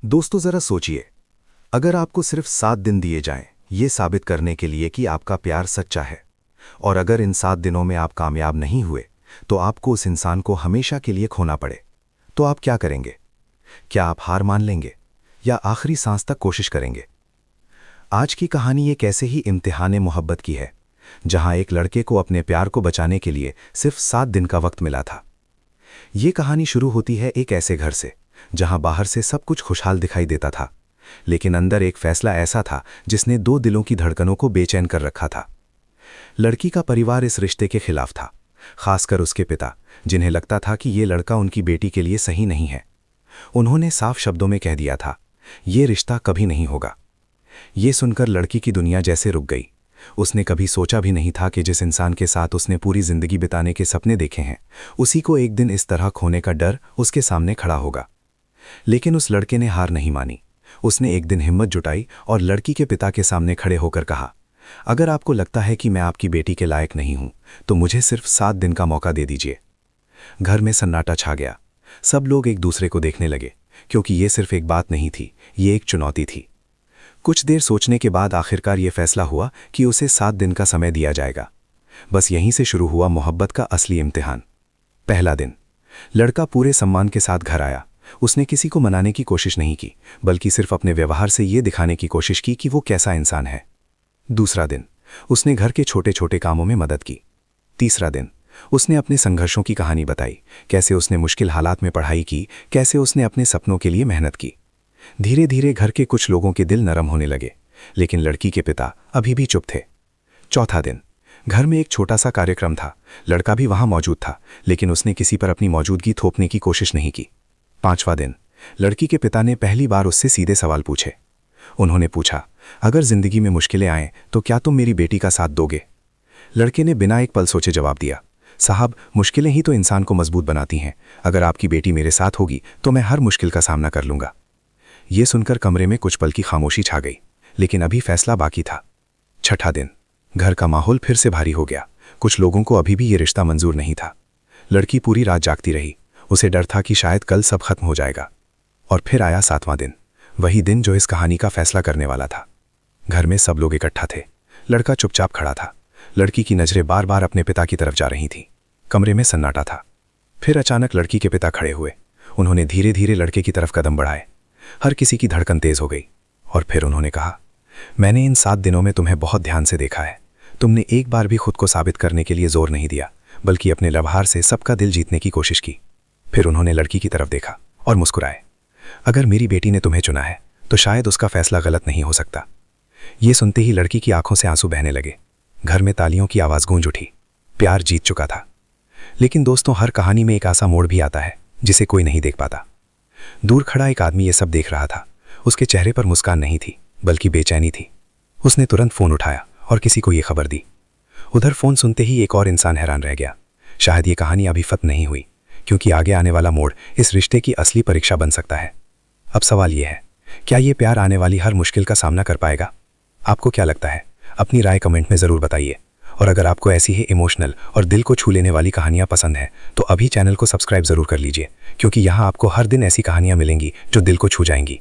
दोस्तों जरा सोचिए, अगर आपको सिर्फ 7 दिन दिए जाएं ये साबित करने के लिए कि आपका प्यार सच्चा है, और अगर इन 7 दिनों में आप कामयाब नहीं हुए तो आपको उस इंसान को हमेशा के लिए खोना पड़े, तो आप क्या करेंगे? क्या आप हार मान लेंगे या आखिरी सांस तक कोशिश करेंगे? आज की कहानी एक ऐसे ही इम्तिहान मोहब्बत की है, जहां एक लड़के को अपने प्यार को बचाने के लिए सिर्फ 7 दिन का वक्त मिला था। ये कहानी शुरू होती है एक ऐसे घर से जहां बाहर से सब कुछ खुशहाल दिखाई देता था, लेकिन अंदर एक फैसला ऐसा था जिसने 2 दिलों की धड़कनों को बेचैन कर रखा था। लड़की का परिवार इस रिश्ते के खिलाफ था, खासकर उसके पिता, जिन्हें लगता था कि ये लड़का उनकी बेटी के लिए सही नहीं है। उन्होंने साफ शब्दों में कह दिया था, ये रिश्ता कभी नहीं होगा। ये सुनकर लड़की की दुनिया जैसे रुक गई। उसने कभी सोचा भी नहीं था कि जिस इंसान के साथ उसने पूरी जिंदगी बिताने के सपने देखे हैं, उसी को एक दिन इस तरह खोने का डर उसके सामने खड़ा होगा। लेकिन उस लड़के ने हार नहीं मानी। उसने एक दिन हिम्मत जुटाई और लड़की के पिता के सामने खड़े होकर कहा, अगर आपको लगता है कि मैं आपकी बेटी के लायक नहीं हूं, तो मुझे सिर्फ 7 दिन का मौका दे दीजिए। घर में सन्नाटा छा गया। सब लोग एक दूसरे को देखने लगे, क्योंकि ये सिर्फ एक बात नहीं थी, ये एक चुनौती थी। कुछ देर सोचने के बाद आखिरकार ये फैसला हुआ कि उसे 7 दिन का समय दिया जाएगा। बस यहीं से शुरू हुआ मोहब्बत का असली इम्तिहान। पहला दिन, लड़का पूरे सम्मान के साथ घर आया। उसने किसी को मनाने की कोशिश नहीं की, बल्कि सिर्फ अपने व्यवहार से ये दिखाने की कोशिश की कि वो कैसा इंसान है। दूसरा दिन, उसने घर के छोटे छोटे कामों में मदद की। तीसरा दिन, उसने अपने संघर्षों की कहानी बताई, कैसे उसने मुश्किल हालात में पढ़ाई की, कैसे उसने अपने सपनों के लिए मेहनत की। धीरे धीरे घर के कुछ लोगों के दिल नरम होने लगे, लेकिन लड़की के पिता अभी भी चुप थे। चौथा दिन, घर में एक छोटा सा कार्यक्रम था। लड़का भी वहां मौजूद था, लेकिन उसने किसी पर अपनी मौजूदगी थोपने की कोशिश नहीं की। पांचवा दिन, लड़की के पिता ने पहली बार उससे सीधे सवाल पूछे। उन्होंने पूछा, अगर जिंदगी में मुश्किलें आएं तो क्या तुम मेरी बेटी का साथ दोगे? लड़के ने बिना एक पल सोचे जवाब दिया, साहब, मुश्किलें ही तो इंसान को मजबूत बनाती हैं। अगर आपकी बेटी मेरे साथ होगी तो मैं हर मुश्किल का सामना कर लूंगा। ये सुनकर कमरे में कुछ पल की खामोशी छा गई, लेकिन अभी फैसला बाकी था। छठा दिन, घर का माहौल फिर से भारी हो गया। कुछ लोगों को अभी भी ये रिश्ता मंजूर नहीं था। लड़की पूरी रात जागती रही। उसे डर था कि शायद कल सब खत्म हो जाएगा। और फिर आया 7वां दिन, वही दिन जो इस कहानी का फैसला करने वाला था। घर में सब लोग इकट्ठा थे। लड़का चुपचाप खड़ा था। लड़की की नजरें बार बार अपने पिता की तरफ जा रही थीं। कमरे में सन्नाटा था। फिर अचानक लड़की के पिता खड़े हुए। उन्होंने धीरे धीरे लड़के की तरफ कदम बढ़ाए। हर किसी की धड़कन तेज हो गई। और फिर उन्होंने कहा, मैंने इन 7 दिनों में तुम्हें बहुत ध्यान से देखा है। तुमने एक बार भी खुद को साबित करने के लिए जोर नहीं दिया, बल्कि अपने व्यवहार से सबका दिल जीतने की कोशिश की। फिर उन्होंने लड़की की तरफ देखा और मुस्कुराए। अगर मेरी बेटी ने तुम्हें चुना है तो शायद उसका फैसला गलत नहीं हो सकता। ये सुनते ही लड़की की आंखों से आंसू बहने लगे। घर में तालियों की आवाज गूंज उठी। प्यार जीत चुका था। लेकिन दोस्तों, हर कहानी में एक ऐसा मोड़ भी आता है जिसे कोई नहीं देख पाता। दूर खड़ा एक आदमी ये सब देख रहा था। उसके चेहरे पर मुस्कान नहीं थी, बल्कि बेचैनी थी। उसने तुरंत फोन उठाया और किसी को ये खबर दी। उधर फोन सुनते ही एक और इंसान हैरान रह गया। शायद ये कहानी अभी खत्म नहीं हुई, क्योंकि आगे आने वाला मोड़ इस रिश्ते की असली परीक्षा बन सकता है। अब सवाल यह है, क्या ये प्यार आने वाली हर मुश्किल का सामना कर पाएगा? आपको क्या लगता है? अपनी राय कमेंट में ज़रूर बताइए। और अगर आपको ऐसी ही इमोशनल और दिल को छू लेने वाली कहानियां पसंद हैं, तो अभी चैनल को सब्सक्राइब ज़रूर कर लीजिए, क्योंकि यहाँ आपको हर दिन ऐसी कहानियां मिलेंगी जो दिल को छू जाएंगी।